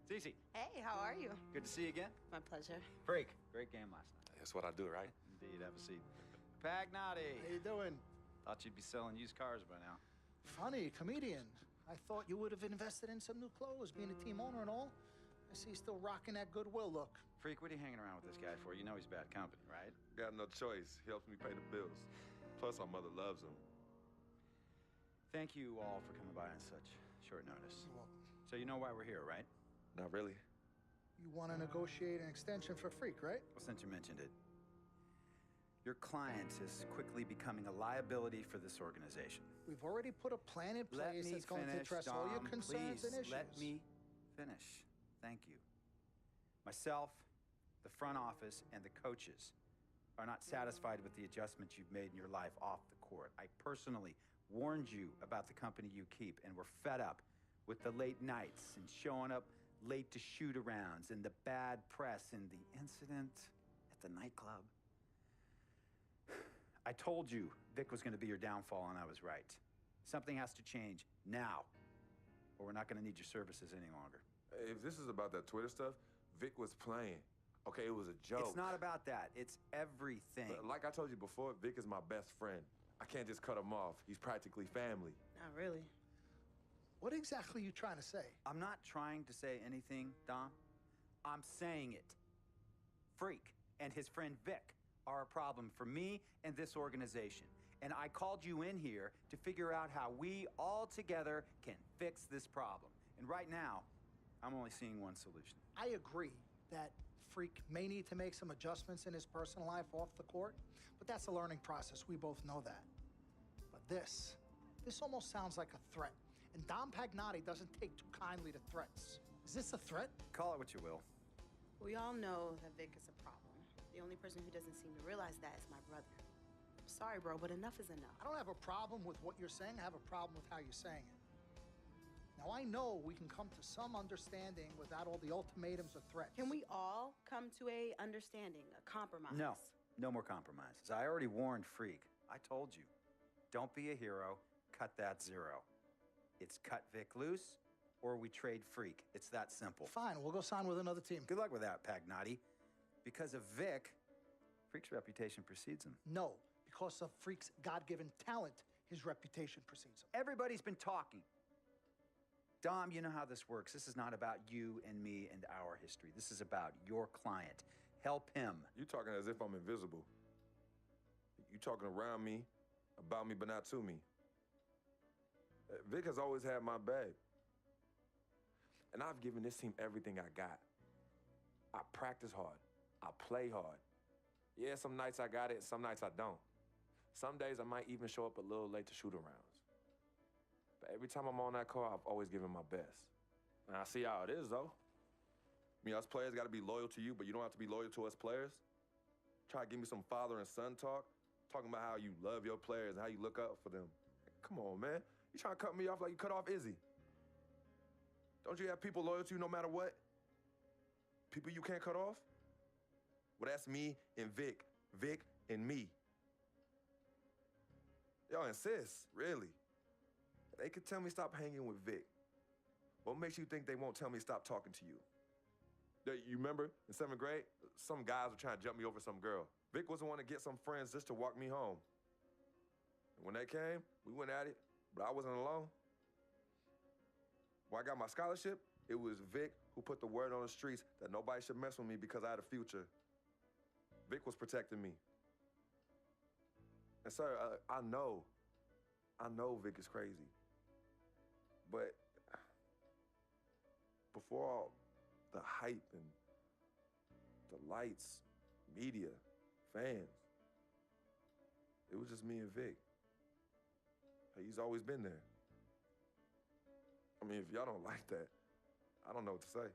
Cece. Hey, how are you? Good to see you again. My pleasure. Freak. Great game last night. That's what I do, right? Indeed. Have a seat. Pagnotti. How you doing? Thought you'd be selling used cars by now. Funny, comedian. I thought you would have invested in some new clothes, being a team owner and all. I see you still rocking that Goodwill look. Freak, what are you hanging around with this guy for? You know he's bad company, right? Got no choice. He helps me pay the bills. Plus, our mother loves him. Thank you all for coming by on such short notice. You're welcome. So you know why we're here, right? Not really. You want to negotiate an extension for Freak, right? Well, since you mentioned it, your client is quickly becoming a liability for this organization. We've already put a plan in place that's going to address all your concerns please, and issues. Let me finish. Thank you. Myself, the front office, and the coaches are not satisfied with the adjustments you've made in your life off the court. I personally warned you about the company you keep, and we're fed up with the late nights and showing up late to shoot-arounds and the bad press and the incident at the nightclub. I told you Vic was going to be your downfall, and I was right. Something has to change now, or we're not going to need your services any longer. If this is about that Twitter stuff, Vic was playing. Okay, it was a joke. It's not about that. It's everything. But like I told you before, Vic is my best friend. I can't just cut him off. He's practically family. Not really. What exactly are you trying to say? I'm not trying to say anything, Dom. I'm saying it. Freak and his friend Vic are a problem for me and this organization. And I called you in here to figure out how we all together can fix this problem. And right now, I'm only seeing one solution. I agree that Freak may need to make some adjustments in his personal life off the court, but that's a learning process. We both know that. But this almost sounds like a threat. And Dom Pagnotti doesn't take too kindly to threats. Is this a threat? Call it what you will. We all know that Vic is a problem. The only person who doesn't seem to realize that is my brother. I'm sorry, bro, but enough is enough. I don't have a problem with what you're saying. I have a problem with how you're saying it. Now, I know we can come to some understanding without all the ultimatums or threats. Can we all come to a understanding, a compromise? No more compromises. I already warned Freak. I told you. Don't be a hero. Cut that zero. It's cut Vic loose, or we trade Freak. It's that simple. Fine, we'll go sign with another team. Good luck with that, Pagnotti. Because of Vic, Freak's reputation precedes him. No, because of Freak's God-given talent, his reputation precedes him. Everybody's been talking. Dom, you know how this works. This is not about you and me and our history. This is about your client. Help him. You talking as if I'm invisible. You talking around me, about me, but not to me. Vic has always had my back. And I've given this team everything I got. I practice hard. I play hard. Yeah, some nights I got it, some nights I don't. Some days I might even show up a little late to shoot-arounds. But every time I'm on that court, I've always given my best. And I see how it is, though. I mean, us players gotta be loyal to you, but you don't have to be loyal to us players. Try to give me some father and son talk, talking about how you love your players and how you look up for them. Come on, man. You trying to cut me off like you cut off Izzy. Don't you have people loyal to you no matter what? People you can't cut off? Well, that's me and Vic. Vic and me. Y'all insist, really. They could tell me stop hanging with Vic. What makes you think they won't tell me stop talking to you? You remember in 7th grade, some guys were trying to jump me over some girl. Vic was the one to get some friends just to walk me home. And when they came, we went at it, but I wasn't alone. When I got my scholarship, it was Vic who put the word on the streets that nobody should mess with me because I had a future. Vic was protecting me. And sir, I know Vic is crazy. But before all the hype and the lights, media, fans, it was just me and Vic. He's always been there. I mean, if y'all don't like that, I don't know what to say.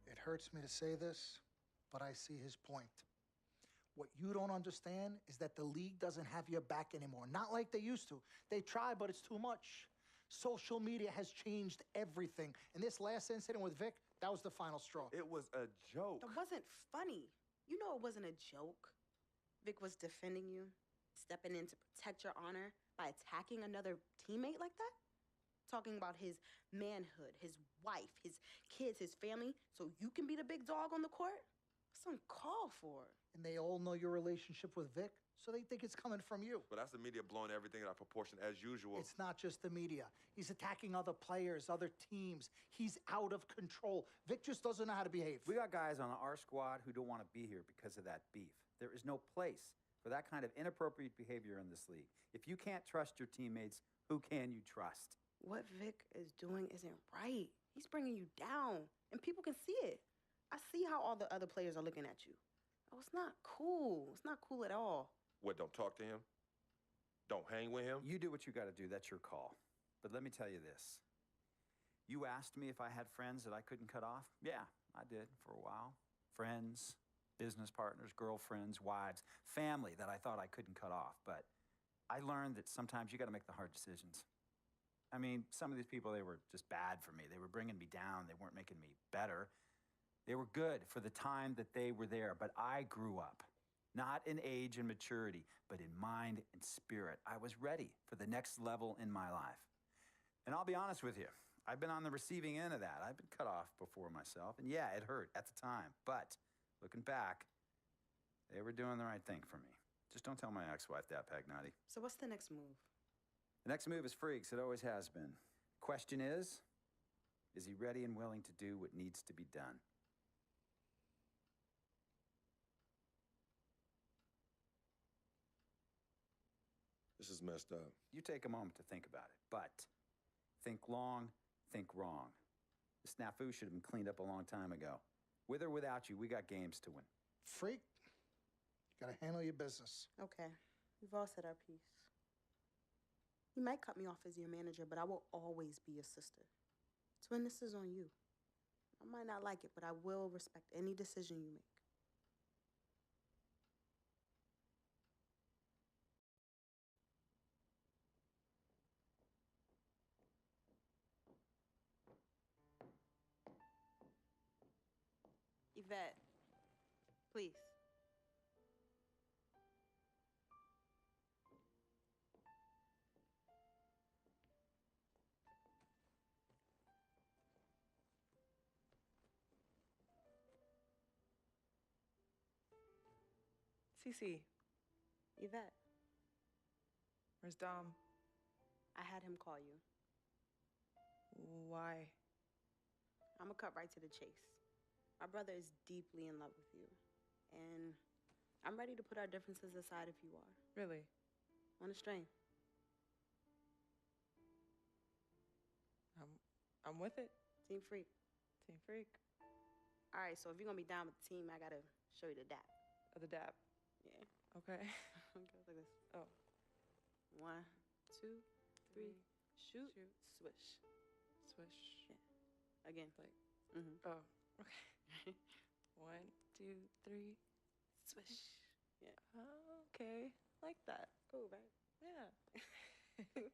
It hurts me to say this, but I see his point. What you don't understand is that the league doesn't have your back anymore. Not like they used to. They try, but it's too much. Social media has changed everything. And this last incident with Vic, that was the final straw. It was a joke. It wasn't funny. You know it wasn't a joke. Vic was defending you, stepping in to protect your honor by attacking another teammate like that. talking about his manhood, his wife, his kids, his family, so you can be the big dog on the court? That's uncalled for. And they all know your relationship with Vic, so they think it's coming from you. But that's the media blowing everything out of proportion as usual. It's not just the media. He's attacking other players, other teams. He's out of control. Vic just doesn't know how to behave. We got guys on our squad who don't want to be here because of that beef. There is no place for that kind of inappropriate behavior in this league. If you can't trust your teammates, who can you trust? What Vic is doing isn't right. He's bringing you down, and people can see it. I see how all the other players are looking at you. Oh, it's not cool. It's not cool at all. What, don't talk to him? Don't hang with him? You do what you got to do. That's your call. But let me tell you this. You asked me if I had friends that I couldn't cut off? Yeah, I did for a while. Friends, business partners, girlfriends, wives, family that I thought I couldn't cut off. But I learned that sometimes you got to make the hard decisions. I mean, some of these people, they were just bad for me. They were bringing me down. They weren't making me better. They were good for the time that they were there, but I grew up, not in age and maturity, but in mind and spirit. I was ready for the next level in my life. And I'll be honest with you, I've been on the receiving end of that. I've been cut off before myself, and yeah, it hurt at the time. But looking back, they were doing the right thing for me. Just don't tell my ex-wife that, Pagnotti. So what's the next move? The next move is Freaks. It always has been. Question is he ready and willing to do what needs to be done? This is messed up. You take a moment to think about it, but think long, think wrong. The snafu should have been cleaned up a long time ago. With or without you, we got games to win. Freak, you gotta handle your business. Okay, we've all said our piece. You might cut me off as your manager, but I will always be your sister. Twin, this is on you. I might not like it, but I will respect any decision you make. Yvette, please. Cece, Yvette, where's Dom? I had him call you. Why? I'm gonna cut right to the chase. My brother is deeply in love with you, and I'm ready to put our differences aside if you are. Really? On a string. I'm with it. Team Freak. Team Freak. All right, so if you're gonna be down with the team, I gotta show you the dap. Oh, the dab. Yeah. Okay. It goes like this. Oh. 1, 2, 3, shoot, Shoot. swish. Swish. Yeah. Again. Like, Mm-hmm. oh, okay. 1, 2, 3. Swish. Yeah. Oh, okay. Like that. Cool, right? Yeah.